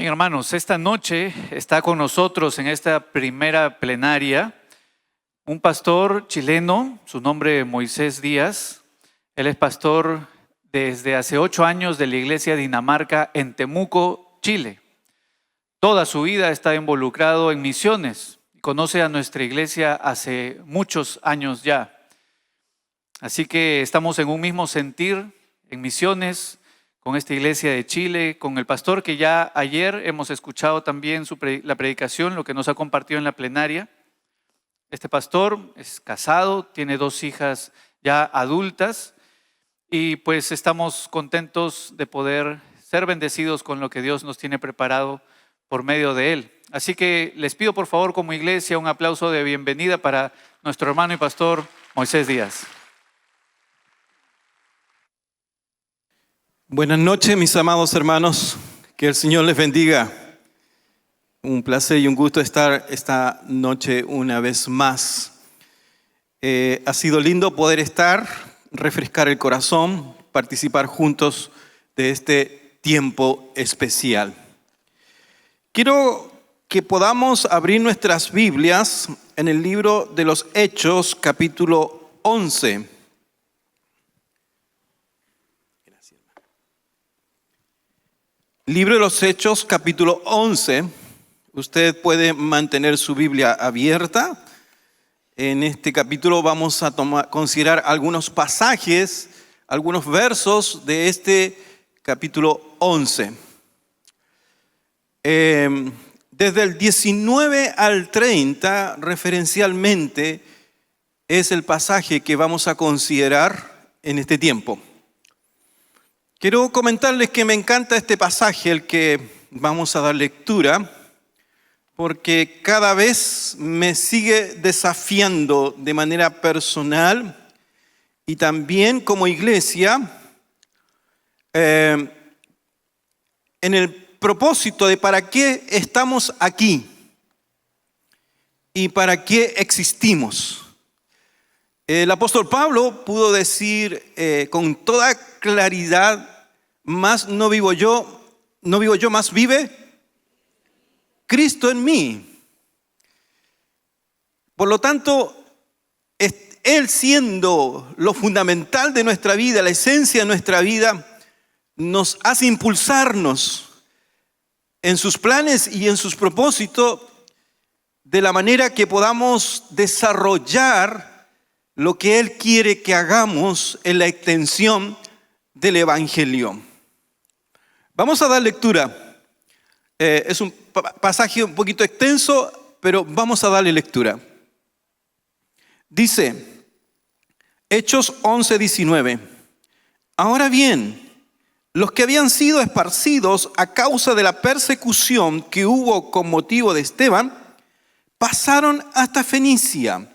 Bien, hermanos, esta noche está con nosotros en esta primera plenaria un pastor chileno, su nombre es Moisés Díaz. Él es pastor desde hace 8 años de la iglesia Dinamarca en Temuco, Chile. Toda su vida está involucrado en misiones. Conoce a nuestra iglesia hace muchos años ya. Así que estamos en un mismo sentir, en misiones, con esta iglesia de Chile, con el pastor que ya ayer hemos escuchado también la predicación, lo que nos ha compartido en la plenaria. Este pastor es casado, tiene 2 hijas ya adultas y pues estamos contentos de poder ser bendecidos con lo que Dios nos tiene preparado por medio de él. Así que les pido por favor como iglesia un aplauso de bienvenida para nuestro hermano y pastor Moisés Díaz. Buenas noches, mis amados hermanos, que el Señor les bendiga. Un placer y un gusto estar esta noche una vez más. Ha sido lindo poder estar, refrescar el corazón, participar juntos de este tiempo especial. Quiero que podamos abrir nuestras Biblias en el libro de los Hechos, capítulo 11. Libro de los Hechos, capítulo 11. Usted puede mantener su Biblia abierta. En este capítulo vamos a considerar algunos pasajes, algunos versos de este capítulo 11. Desde el 19 al 30, referencialmente, es el pasaje que vamos a considerar en este tiempo. Quiero comentarles que me encanta este pasaje, el que vamos a dar lectura, porque cada vez me sigue desafiando de manera personal y también como iglesia en el propósito de para qué estamos aquí y para qué existimos. El apóstol Pablo pudo decir con toda claridad: más no vivo yo, más vive Cristo en mí. Por lo tanto, Él siendo lo fundamental de nuestra vida, la esencia de nuestra vida, nos hace impulsarnos en sus planes y en sus propósitos de la manera que podamos desarrollar lo que Él quiere que hagamos en la extensión del Evangelio. Vamos a dar lectura. Es un pasaje un poquito extenso, pero vamos a darle lectura. Dice, Hechos 11:19. Ahora bien, los que habían sido esparcidos a causa de la persecución que hubo con motivo de Esteban, pasaron hasta Fenicia,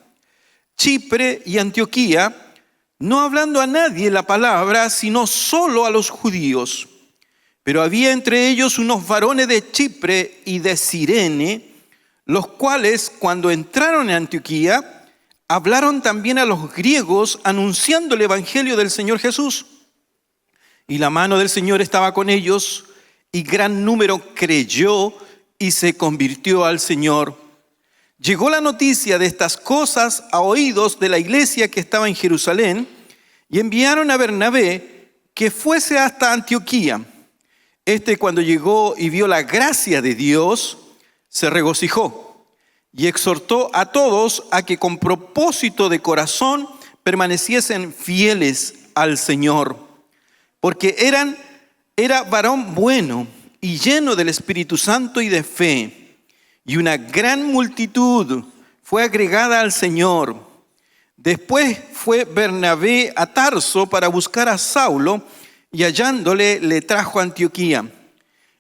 Chipre y Antioquía, no hablando a nadie la palabra, sino solo a los judíos. Pero había entre ellos unos varones de Chipre y de Cirene, los cuales, cuando entraron en Antioquía, hablaron también a los griegos, anunciando el evangelio del Señor Jesús. Y la mano del Señor estaba con ellos, y gran número creyó y se convirtió al Señor. Llegó la noticia de estas cosas a oídos de la iglesia que estaba en Jerusalén, y enviaron a Bernabé que fuese hasta Antioquía. Cuando llegó y vio la gracia de Dios, se regocijó y exhortó a todos a que con propósito de corazón permaneciesen fieles al Señor, porque era varón bueno y lleno del Espíritu Santo y de fe, y una gran multitud fue agregada al Señor. Después fue Bernabé a Tarso para buscar a Saulo, y hallándole le trajo a Antioquía.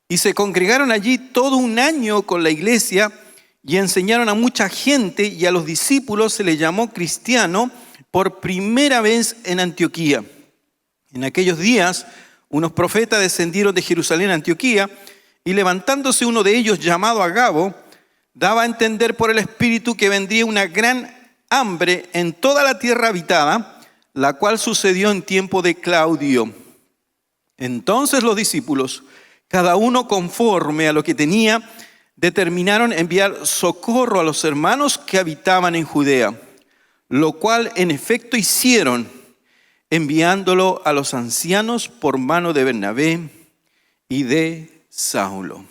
Y se congregaron allí todo un año con la iglesia y enseñaron a mucha gente, y a los discípulos se les llamó cristiano por primera vez en Antioquía. En aquellos días unos profetas descendieron de Jerusalén a Antioquía, y levantándose uno de ellos llamado Agabo, daba a entender por el Espíritu que vendría una gran hambre en toda la tierra habitada, la cual sucedió en tiempo de Claudio. Entonces los discípulos, Cada uno conforme a lo que tenía, determinaron enviar socorro a los hermanos que habitaban en Judea, lo cual en efecto hicieron, enviándolo a los ancianos por mano de Bernabé y de Saulo.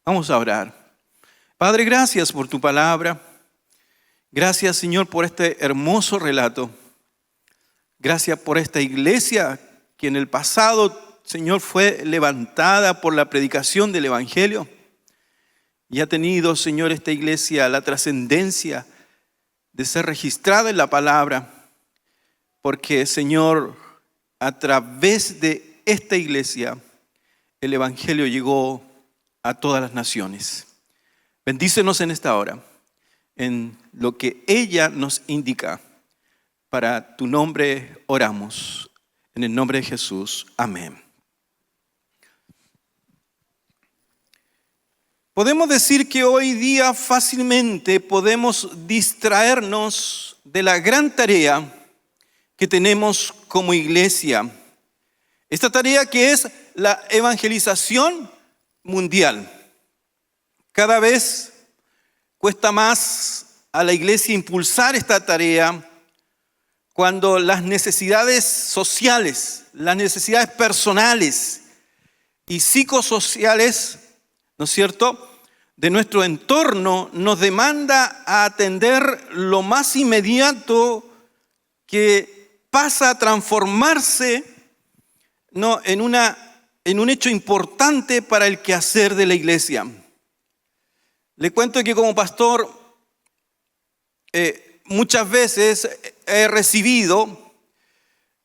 Vamos a orar. Padre, gracias por tu palabra. Gracias, Señor, por este hermoso relato. Gracias por esta iglesia que en el pasado, Señor, fue levantada por la predicación del Evangelio. Y ha tenido, Señor, esta iglesia la trascendencia de ser registrada en la palabra. Porque, Señor, a través de esta iglesia, el Evangelio llegó a todas las naciones. Bendícenos en esta hora, en lo que ella nos indica. Para tu nombre oramos. En el nombre de Jesús. Amén. Podemos decir que hoy día fácilmente podemos distraernos de la gran tarea que tenemos como iglesia. Esta tarea que es la evangelización mundial. Cada vez cuesta más a la iglesia impulsar esta tarea cuando las necesidades sociales, las necesidades personales y psicosociales, ¿no es cierto?, de nuestro entorno nos demanda a atender lo más inmediato que pasa a transformarse, ¿no?, en un hecho importante para el quehacer de la iglesia. Le cuento que como pastor muchas veces he recibido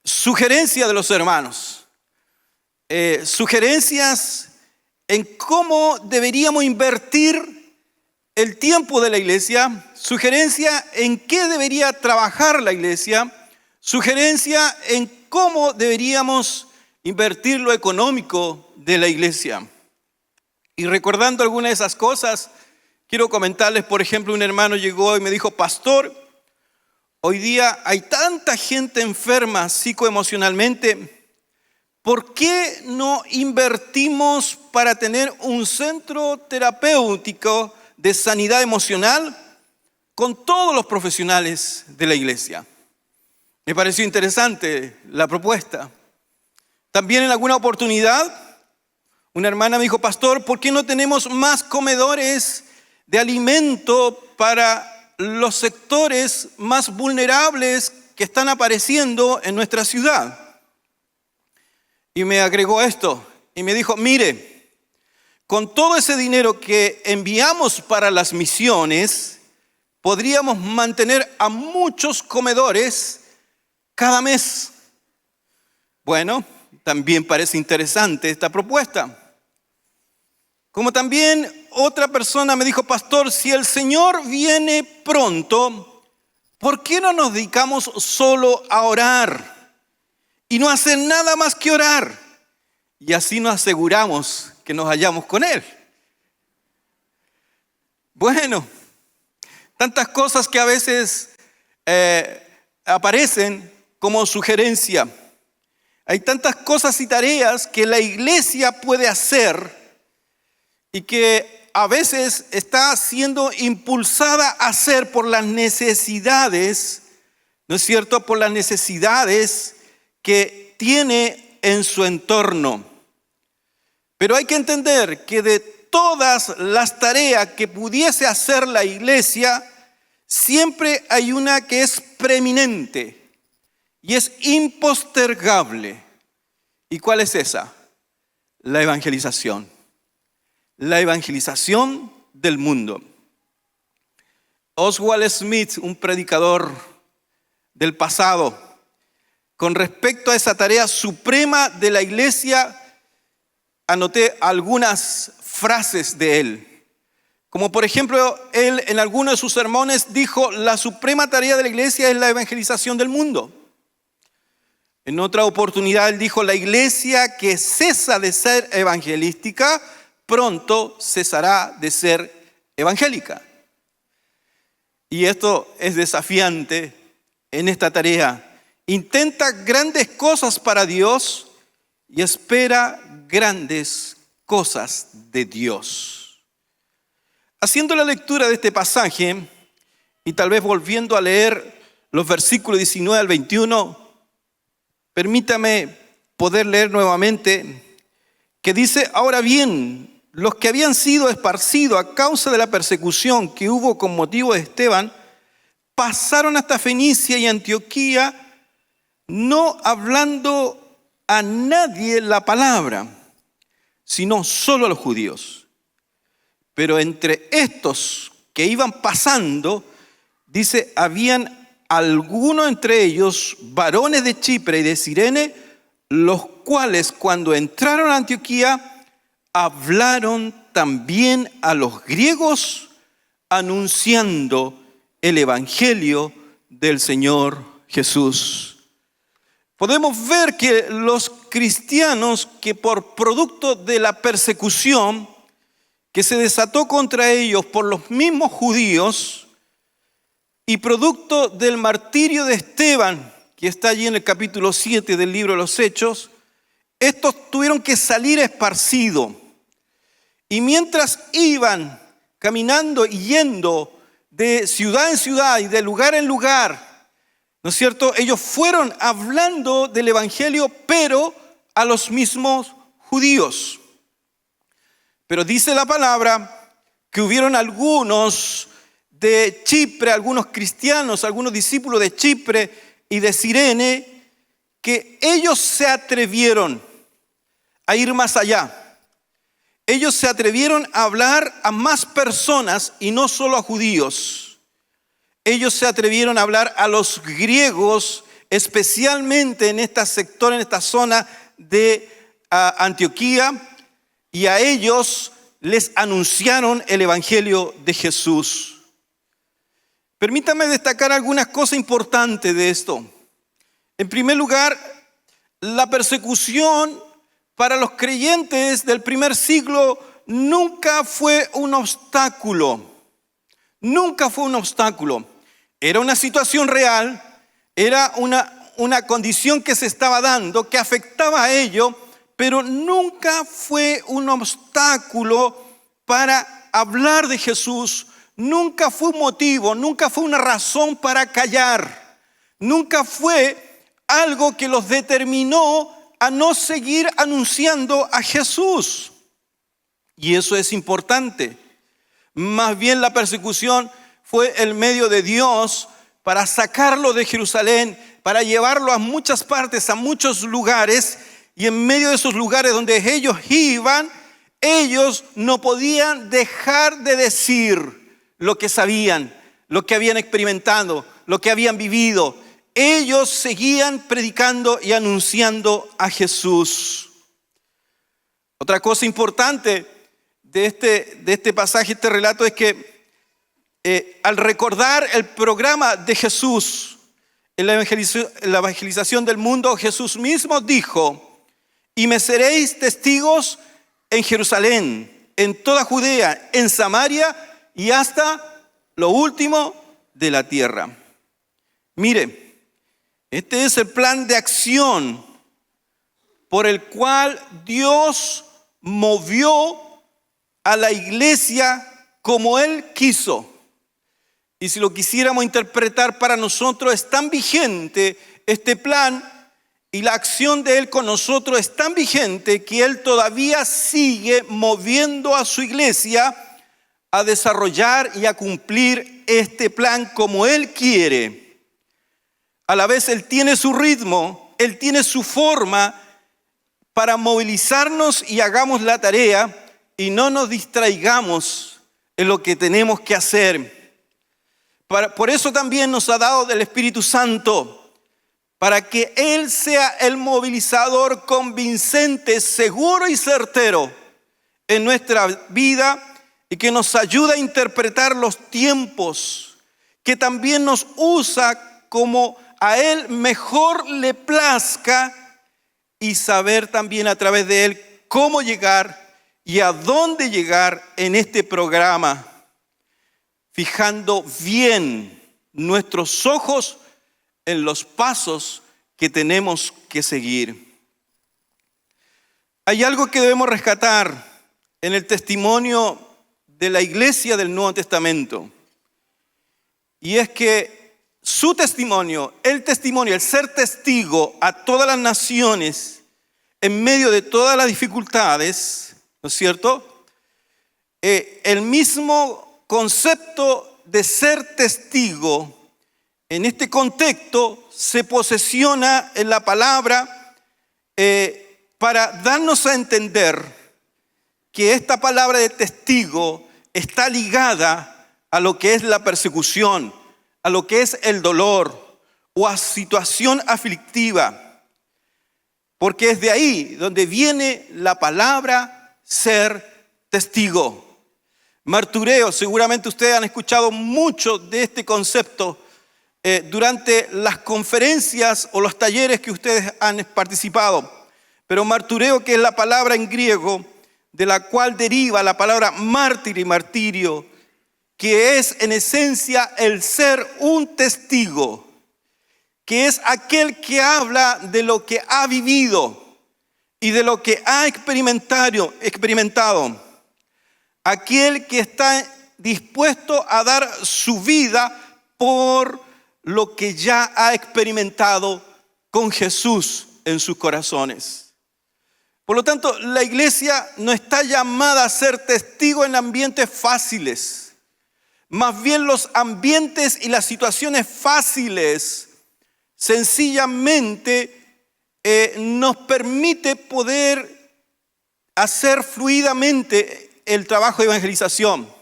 sugerencias de los hermanos, sugerencias en cómo deberíamos invertir el tiempo de la iglesia, sugerencia en qué debería trabajar la iglesia, sugerencia en cómo deberíamos invertir lo económico de la iglesia. Y recordando algunas de esas cosas, quiero comentarles, por ejemplo, un hermano llegó y me dijo: pastor, hoy día hay tanta gente enferma psicoemocionalmente, ¿por qué no invertimos para tener un centro terapéutico de sanidad emocional con todos los profesionales de la iglesia? Me pareció interesante la propuesta. También en alguna oportunidad, una hermana me dijo: pastor, ¿por qué no tenemos más comedores de alimento para los sectores más vulnerables que están apareciendo en nuestra ciudad? Y me agregó esto y me dijo: mire, con todo ese dinero que enviamos para las misiones, podríamos mantener a muchos comedores cada mes. Bueno, también parece interesante esta propuesta. Como también otra persona me dijo: pastor, si el Señor viene pronto, ¿por qué no nos dedicamos solo a orar y no hacer nada más que orar? Y así nos aseguramos que nos hallamos con Él. Bueno, tantas cosas que a veces aparecen como sugerencia. Hay tantas cosas y tareas que la iglesia puede hacer y que a veces está siendo impulsada a hacer por las necesidades, ¿no es cierto?, por las necesidades que tiene en su entorno. Pero hay que entender que de todas las tareas que pudiese hacer la iglesia, siempre hay una que es preeminente y es impostergable. ¿Y cuál es esa? La evangelización. La evangelización del mundo. Oswald Smith, un predicador del pasado, con respecto a esa tarea suprema de la iglesia, anoté algunas frases de él. Como por ejemplo, él en alguno de sus sermones dijo: la suprema tarea de la iglesia es la evangelización del mundo. En otra oportunidad él dijo: la iglesia que cesa de ser evangelística, pronto cesará de ser evangélica. Y esto es desafiante en esta tarea. Intenta grandes cosas para Dios y espera grandes cosas de Dios. Haciendo la lectura de este pasaje y tal vez volviendo a leer los versículos 19 al 21, permítame poder leer nuevamente que dice: ahora bien, los que habían sido esparcidos a causa de la persecución que hubo con motivo de Esteban, pasaron hasta Fenicia y Antioquía, no hablando a nadie la palabra, sino solo a los judíos. Pero entre estos que iban pasando, dice, habían algunos entre ellos, varones de Chipre y de Cirene, los cuales cuando entraron a Antioquía, hablaron también a los griegos, anunciando el evangelio del Señor Jesús. Podemos ver que los cristianos que por producto de la persecución que se desató contra ellos por los mismos judíos y producto del martirio de Esteban, que está allí en el capítulo 7 del libro de los Hechos, estos tuvieron que salir esparcidos. Y mientras iban caminando y yendo de ciudad en ciudad y de lugar en lugar, ¿no es cierto?, ellos fueron hablando del evangelio, pero a los mismos judíos. Pero dice la palabra que hubieron algunos de Chipre, algunos cristianos, algunos discípulos de Chipre y de Cirene, que ellos se atrevieron a ir más allá. Ellos se atrevieron a hablar a más personas y no solo a judíos. Ellos se atrevieron a hablar a los griegos, especialmente en este sector, en esta zona de Antioquía, y a ellos les anunciaron el evangelio de Jesús. Permítame destacar algunas cosas importantes de esto. En primer lugar, la persecución para los creyentes del primer siglo nunca fue un obstáculo. Nunca fue un obstáculo. Era una situación real, era una condición que se estaba dando, que afectaba a ello, pero nunca fue un obstáculo para hablar de Jesús. Nunca fue un motivo, nunca fue una razón para callar. Nunca fue algo que los determinó a no seguir anunciando a Jesús. Y eso es importante. Más bien la persecución fue el medio de Dios para sacarlo de Jerusalén, para llevarlo a muchas partes, a muchos lugares, y en medio de esos lugares donde ellos iban, ellos no podían dejar de decir lo que sabían, lo que habían experimentado, lo que habían vivido. Ellos seguían predicando y anunciando a Jesús. Otra cosa importante de este pasaje, este relato, es que al recordar el programa de Jesús en la evangelización del mundo, Jesús mismo dijo: y me seréis testigos en Jerusalén, en toda Judea, en Samaria y hasta lo último de la tierra. Mire, este es el plan de acción por el cual Dios movió a la iglesia como Él quiso. Y si lo quisiéramos interpretar para nosotros, es tan vigente este plan y la acción de Él con nosotros es tan vigente que Él todavía sigue moviendo a su iglesia a desarrollar y a cumplir este plan como Él quiere. A la vez Él tiene su ritmo, Él tiene su forma para movilizarnos y hagamos la tarea y no nos distraigamos en lo que tenemos que hacer. Por eso también nos ha dado del Espíritu Santo, para que Él sea el movilizador convincente, seguro y certero en nuestra vida y que nos ayuda a interpretar los tiempos, que también nos usa como a Él mejor le plazca y saber también a través de Él cómo llegar y a dónde llegar en este programa, fijando bien nuestros ojos en los pasos que tenemos que seguir. Hay algo que debemos rescatar en el testimonio de la iglesia del Nuevo Testamento. Y es que su testimonio, el ser testigo a todas las naciones en medio de todas las dificultades, ¿no es cierto? El mismo concepto de ser testigo en este contexto se posesiona en la palabra para darnos a entender que esta palabra de testigo está ligada a lo que es la persecución, a lo que es el dolor o a situación aflictiva. Porque es de ahí donde viene la palabra ser testigo. Martureo, seguramente ustedes han escuchado mucho de este concepto durante las conferencias o los talleres que ustedes han participado. Pero martureo, que es la palabra en griego de la cual deriva la palabra mártir y martirio, que es en esencia el ser un testigo, que es aquel que habla de lo que ha vivido y de lo que ha experimentado, aquel que está dispuesto a dar su vida por lo que ya ha experimentado con Jesús en sus corazones. Por lo tanto, la iglesia no está llamada a ser testigo en ambientes fáciles. Más bien los ambientes y las situaciones fáciles sencillamente nos permite poder hacer fluidamente el trabajo de evangelización.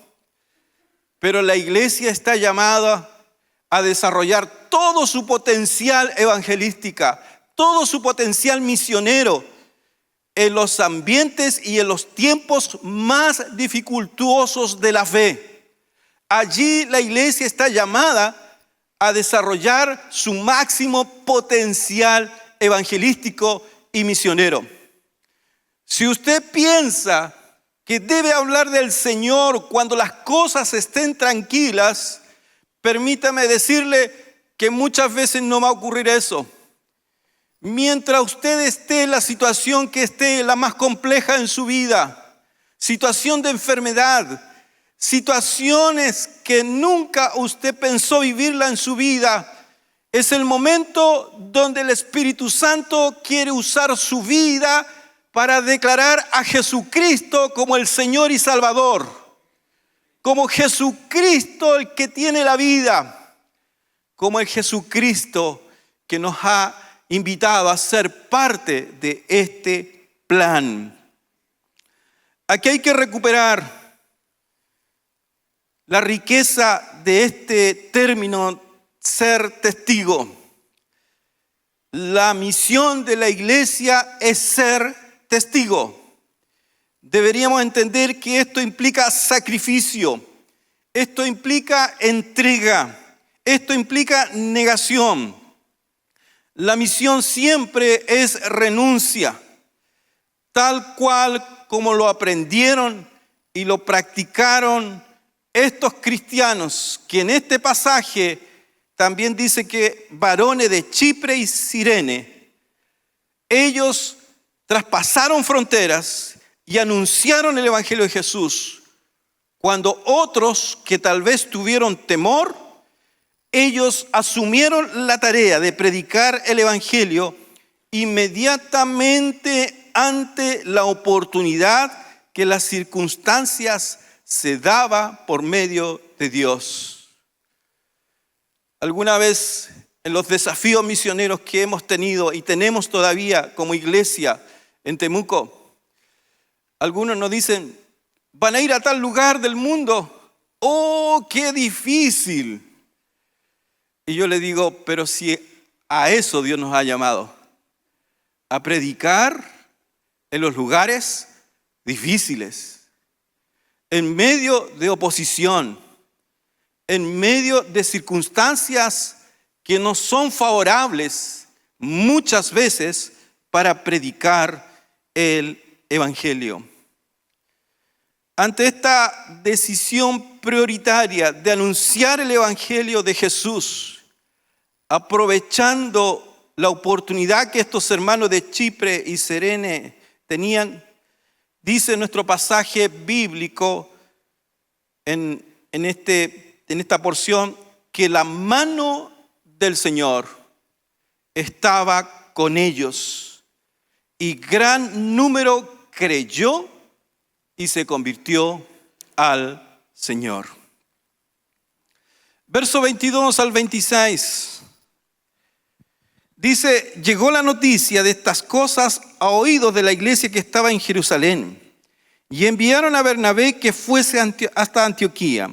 Pero la iglesia está llamada a desarrollar todo su potencial evangelística, todo su potencial misionero en los ambientes y en los tiempos más dificultuosos de la fe. Allí la iglesia está llamada a desarrollar su máximo potencial evangelístico y misionero. Si usted piensa que debe hablar del Señor cuando las cosas estén tranquilas, permítame decirle que muchas veces no va a ocurrir eso. Mientras usted esté en la situación que esté la más compleja en su vida, situación de enfermedad, situaciones que nunca usted pensó vivirla en su vida, es el momento donde el Espíritu Santo quiere usar su vida para declarar a Jesucristo como el Señor y Salvador, como Jesucristo el que tiene la vida, como el Jesucristo que nos ha invitado a ser parte de este plan. Aquí hay que recuperar la riqueza de este término, ser testigo. La misión de la iglesia es ser testigo. Deberíamos entender que esto implica sacrificio, esto implica entrega, esto implica negación. La misión siempre es renuncia, tal cual como lo aprendieron y lo practicaron estos cristianos, que en este pasaje también dice que varones de Chipre y Cirene, ellos traspasaron fronteras y anunciaron el Evangelio de Jesús, cuando otros que tal vez tuvieron temor, ellos asumieron la tarea de predicar el Evangelio inmediatamente ante la oportunidad que las circunstancias se daba por medio de Dios. Alguna vez en los desafíos misioneros que hemos tenido y tenemos todavía como iglesia en Temuco, algunos nos dicen, van a ir a tal lugar del mundo. ¡Oh, qué difícil! Y yo le digo, pero si a eso Dios nos ha llamado, a predicar en los lugares difíciles, en medio de oposición, en medio de circunstancias que no son favorables muchas veces para predicar el Evangelio. Ante esta decisión prioritaria de anunciar el Evangelio de Jesús, aprovechando la oportunidad que estos hermanos de Chipre y Cirene tenían, dice nuestro pasaje bíblico en esta porción que la mano del Señor estaba con ellos y gran número creyó y se convirtió al Señor. Verso 22 al 26. Dice, llegó la noticia de estas cosas a oídos de la iglesia que estaba en Jerusalén y enviaron a Bernabé que fuese hasta Antioquía.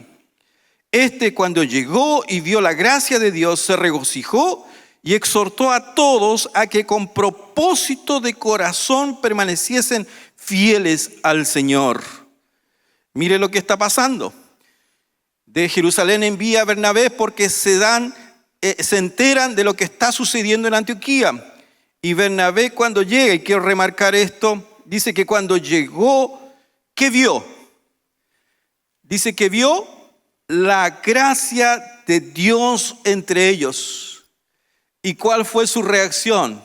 Cuando llegó y vio la gracia de Dios, se regocijó y exhortó a todos a que con propósito de corazón permaneciesen fieles al Señor. Mire lo que está pasando. De Jerusalén envía a Bernabé porque se enteran de lo que está sucediendo en Antioquía. Y Bernabé cuando llega, y quiero remarcar esto, dice que cuando llegó, ¿qué vio? Dice que vio la gracia de Dios entre ellos. ¿Y cuál fue su reacción?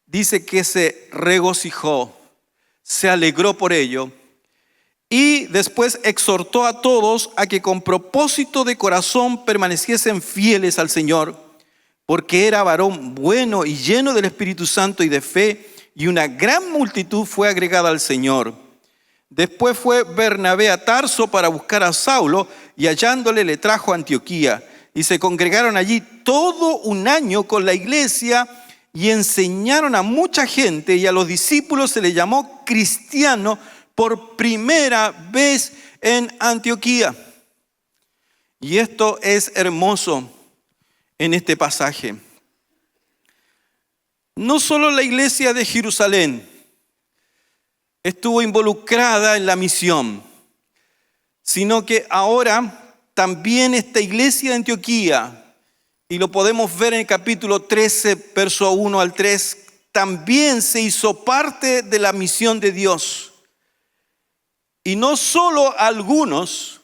Dice que se regocijó, se alegró por ello. Y después exhortó a todos a que con propósito de corazón permaneciesen fieles al Señor, porque era varón bueno y lleno del Espíritu Santo y de fe, y una gran multitud fue agregada al Señor. Después fue Bernabé a Tarso para buscar a Saulo, y hallándole le trajo a Antioquía. Y se congregaron allí todo un año con la iglesia, y enseñaron a mucha gente, y a los discípulos se les llamó cristianos por primera vez en Antioquía. Y esto es hermoso en este pasaje. No solo la iglesia de Jerusalén estuvo involucrada en la misión, sino que ahora también esta iglesia de Antioquía, y lo podemos ver en el capítulo 13, verso 1 al 3, también se hizo parte de la misión de Dios. Y no solo algunos,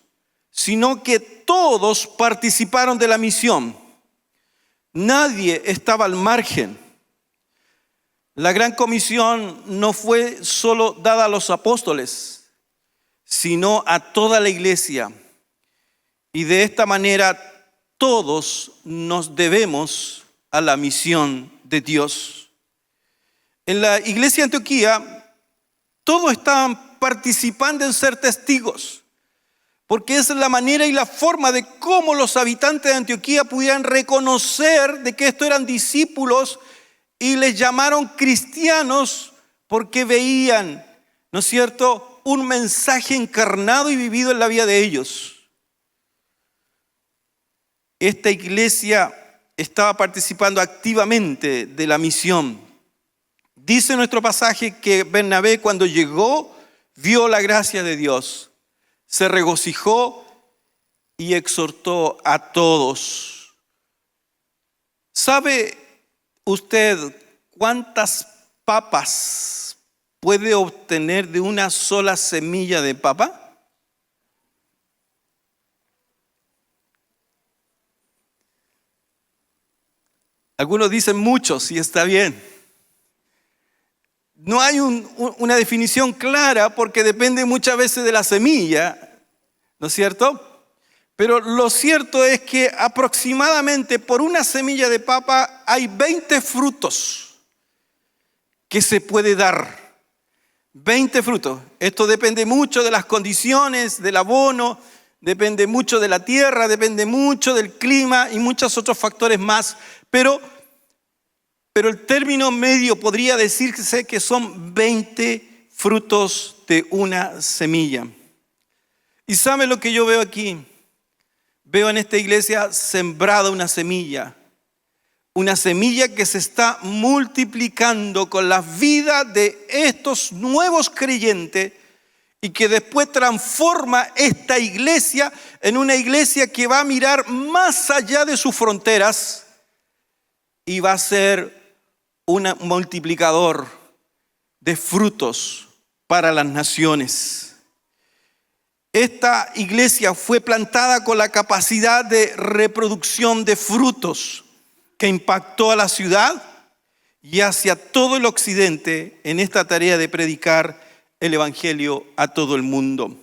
sino que todos participaron de la misión. Nadie estaba al margen. La gran comisión no fue solo dada a los apóstoles, sino a toda la iglesia. Y de esta manera todos nos debemos a la misión de Dios. En la iglesia de Antioquía, todos estaban participando en ser testigos, porque esa es la manera y la forma de cómo los habitantes de Antioquía pudieran reconocer de que estos eran discípulos y les llamaron cristianos porque veían, ¿no es cierto?, un mensaje encarnado y vivido en la vida de ellos. Esta iglesia estaba participando activamente de la misión. Dice nuestro pasaje que Bernabé cuando llegó vio la gracia de Dios, se regocijó y exhortó a todos. ¿Sabe usted cuántas papas puede obtener de una sola semilla de papa? Algunos dicen muchos y está bien. No hay una definición clara porque depende muchas veces de la semilla, ¿no es cierto? Pero lo cierto es que aproximadamente por una semilla de papa hay 20 frutos que se puede dar. 20 frutos. Esto depende mucho de las condiciones, del abono, depende mucho de la tierra, depende mucho del clima y muchos otros factores más. Pero el término medio podría decirse que son 20 frutos de una semilla. ¿Y sabe lo que yo veo aquí? Veo en esta iglesia sembrada una semilla que se está multiplicando con la vida de estos nuevos creyentes y que después transforma esta iglesia en una iglesia que va a mirar más allá de sus fronteras y va a ser un multiplicador de frutos para las naciones. Esta iglesia fue plantada con la capacidad de reproducción de frutos que impactó a la ciudad y hacia todo el occidente en esta tarea de predicar el evangelio a todo el mundo.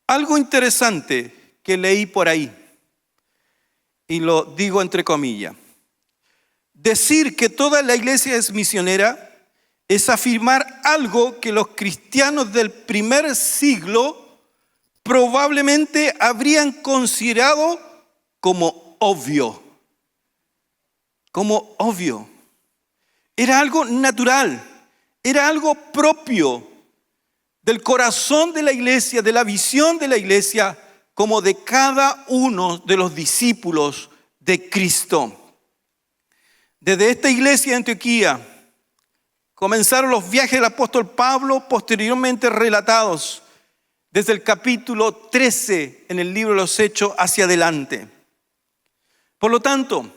Algo interesante que leí por ahí, y lo digo entre comillas: decir que toda la iglesia es misionera es afirmar algo que los cristianos del primer siglo probablemente habrían considerado como obvio. Como obvio. Era algo natural, era algo propio del corazón de la iglesia, de la visión de la iglesia, como de cada uno de los discípulos de Cristo. Desde esta iglesia de Antioquía comenzaron los viajes del apóstol Pablo, posteriormente relatados desde el capítulo 13 en el libro de los Hechos hacia adelante. Por lo tanto,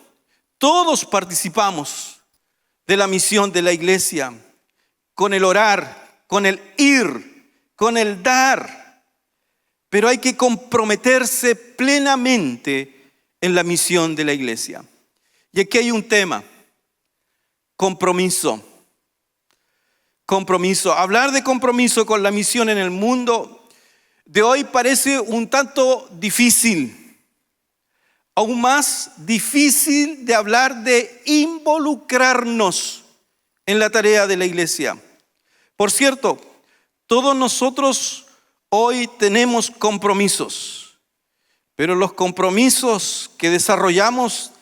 todos participamos de la misión de la iglesia, con el orar, con el ir, con el dar. Pero hay que comprometerse plenamente en la misión de la iglesia. Y aquí hay un tema: compromiso. Compromiso. Hablar de compromiso con la misión en el mundo de hoy parece un tanto difícil. Aún más difícil de hablar de involucrarnos en la tarea de la iglesia. Por cierto, todos nosotros hoy tenemos compromisos, pero los compromisos que desarrollamos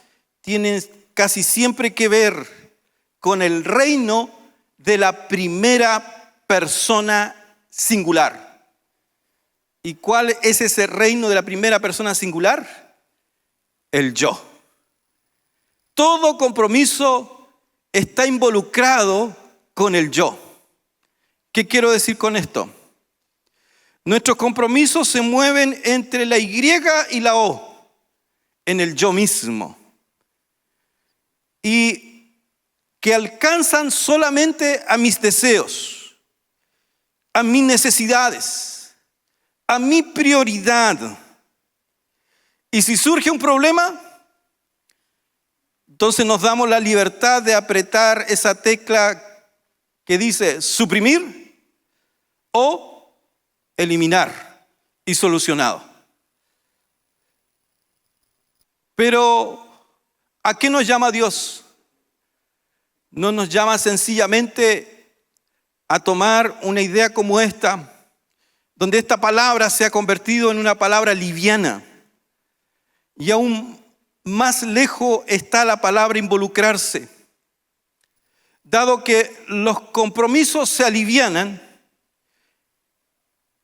tienen casi siempre que ver con el reino de la primera persona singular. ¿Y cuál es ese reino de la primera persona singular? El yo. Todo compromiso está involucrado con el yo. ¿Qué quiero decir con esto? Nuestros compromisos se mueven entre la Y y la O, en el yo mismo. Y que alcanzan solamente a mis deseos, a mis necesidades, a mi prioridad. Y si surge un problema, entonces nos damos la libertad de apretar esa tecla que dice suprimir o eliminar y solucionado. Pero ¿a qué nos llama Dios? No nos llama sencillamente a tomar una idea como esta, donde esta palabra se ha convertido en una palabra liviana. Y aún más lejos está la palabra involucrarse. Dado que los compromisos se alivianan,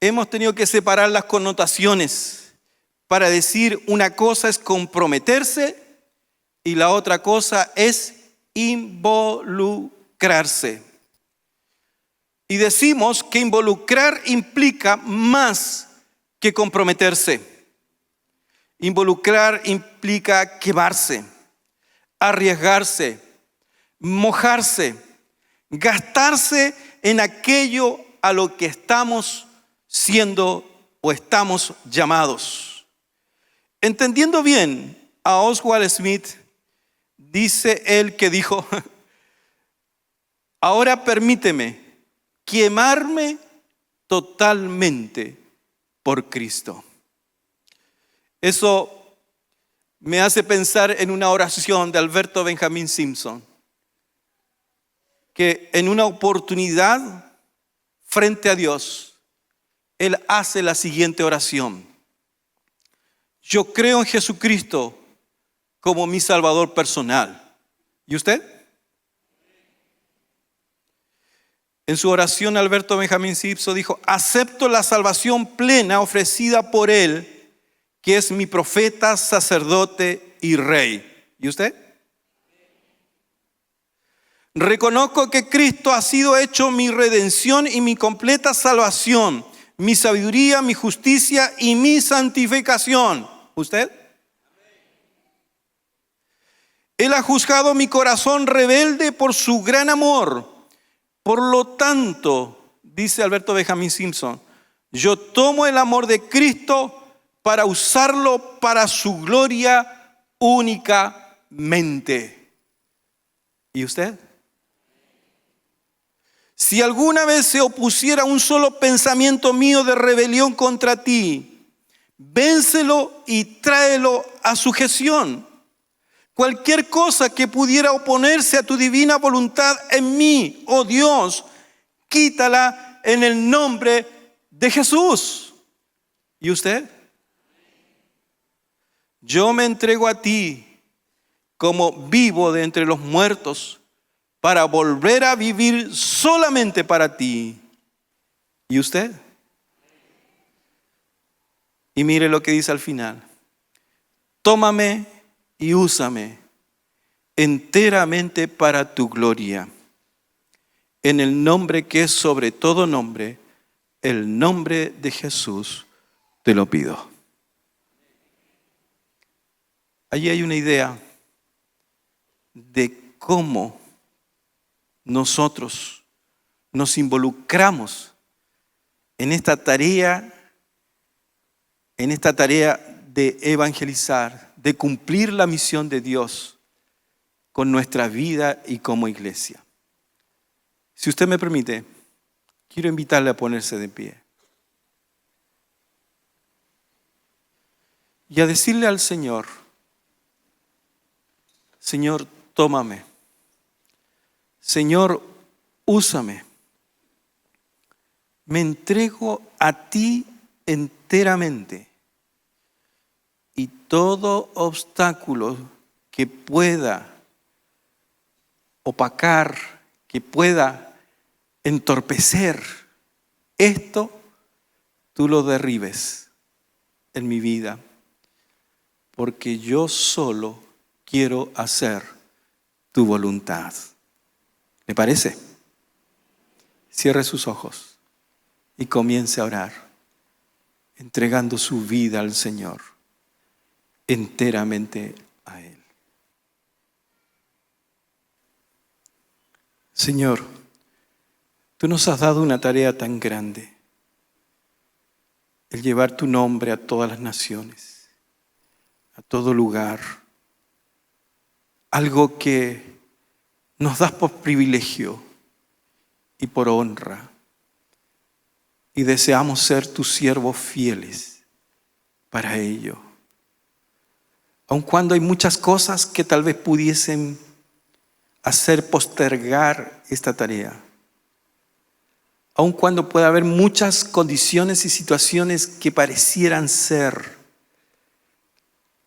hemos tenido que separar las connotaciones para decir una cosa es comprometerse y la otra cosa es involucrarse. Y decimos que involucrar implica más que comprometerse. Involucrar implica quemarse, arriesgarse, mojarse, gastarse en aquello a lo que estamos siendo o estamos llamados. Entendiendo bien a Oswald Smith, dice él que dijo: ahora permíteme quemarme totalmente por Cristo. Eso me hace pensar en una oración de Alberto Benjamín Simpson, que en una oportunidad frente a Dios, él hace la siguiente oración: yo creo en Jesucristo como mi Salvador personal. ¿Y usted? En su oración, Alberto Benjamín Simpson dijo: acepto la salvación plena ofrecida por Él, que es mi profeta, sacerdote y rey. ¿Y usted? Reconozco que Cristo ha sido hecho mi redención y mi completa salvación, mi sabiduría, mi justicia y mi santificación. ¿Usted? Él ha juzgado mi corazón rebelde por su gran amor. Por lo tanto, dice Alberto Benjamín Simpson, yo tomo el amor de Cristo para usarlo para su gloria únicamente. ¿Y usted? Si alguna vez se opusiera un solo pensamiento mío de rebelión contra ti, vénselo y tráelo a sujeción. Cualquier cosa que pudiera oponerse a tu divina voluntad en mí, oh Dios, quítala en el nombre de Jesús. ¿Y usted? Yo me entrego a ti como vivo de entre los muertos para volver a vivir solamente para ti. ¿Y usted? Y mire lo que dice al final. Tómame y úsame enteramente para tu gloria. En el nombre que es sobre todo nombre, el nombre de Jesús, te lo pido. Allí hay una idea de cómo nosotros nos involucramos en esta tarea de evangelizar, de cumplir la misión de Dios con nuestra vida y como iglesia. Si usted me permite, quiero invitarle a ponerse de pie y a decirle al Señor: Señor, tómame. Señor, úsame. Me entrego a ti enteramente. Y todo obstáculo que pueda opacar, que pueda entorpecer esto, tú lo derribes en mi vida. Porque yo solo quiero hacer tu voluntad. ¿Le parece? Cierre sus ojos y comience a orar, entregando su vida al Señor, enteramente a Él. Señor, tú nos has dado una tarea tan grande, el llevar tu nombre a todas las naciones, a todo lugar, algo que nos das por privilegio y por honra, y deseamos ser tus siervos fieles para ello. Aun cuando hay muchas cosas que tal vez pudiesen hacer postergar esta tarea, aun cuando pueda haber muchas condiciones y situaciones que parecieran ser,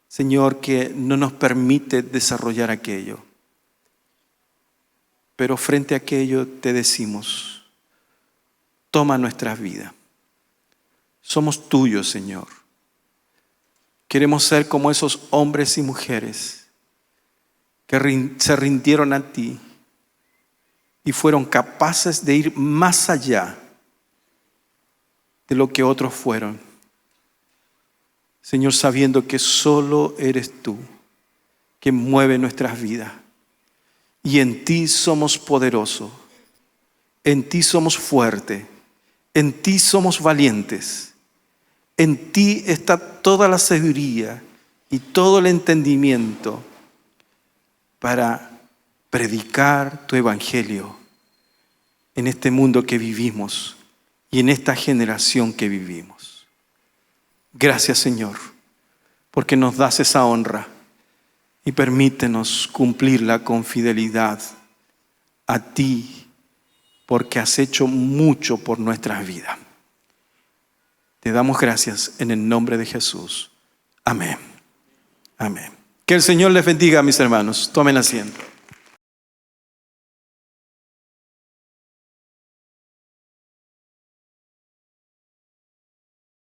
Señor, que no nos permite desarrollar aquello. Pero frente a aquello te decimos: toma nuestras vidas. Somos tuyos, Señor. Queremos ser como esos hombres y mujeres que se rindieron a ti y fueron capaces de ir más allá de lo que otros fueron. Señor, sabiendo que solo eres tú que mueve nuestras vidas. Y en ti somos poderosos, en ti somos fuertes, en ti somos valientes. En ti está toda la sabiduría y todo el entendimiento para predicar tu evangelio en este mundo que vivimos y en esta generación que vivimos. Gracias, Señor, porque nos das esa honra. Y permítenos cumplirla con fidelidad a ti, porque has hecho mucho por nuestras vidas. Te damos gracias en el nombre de Jesús. Amén. Amén. Que el Señor les bendiga, mis hermanos. Tomen asiento.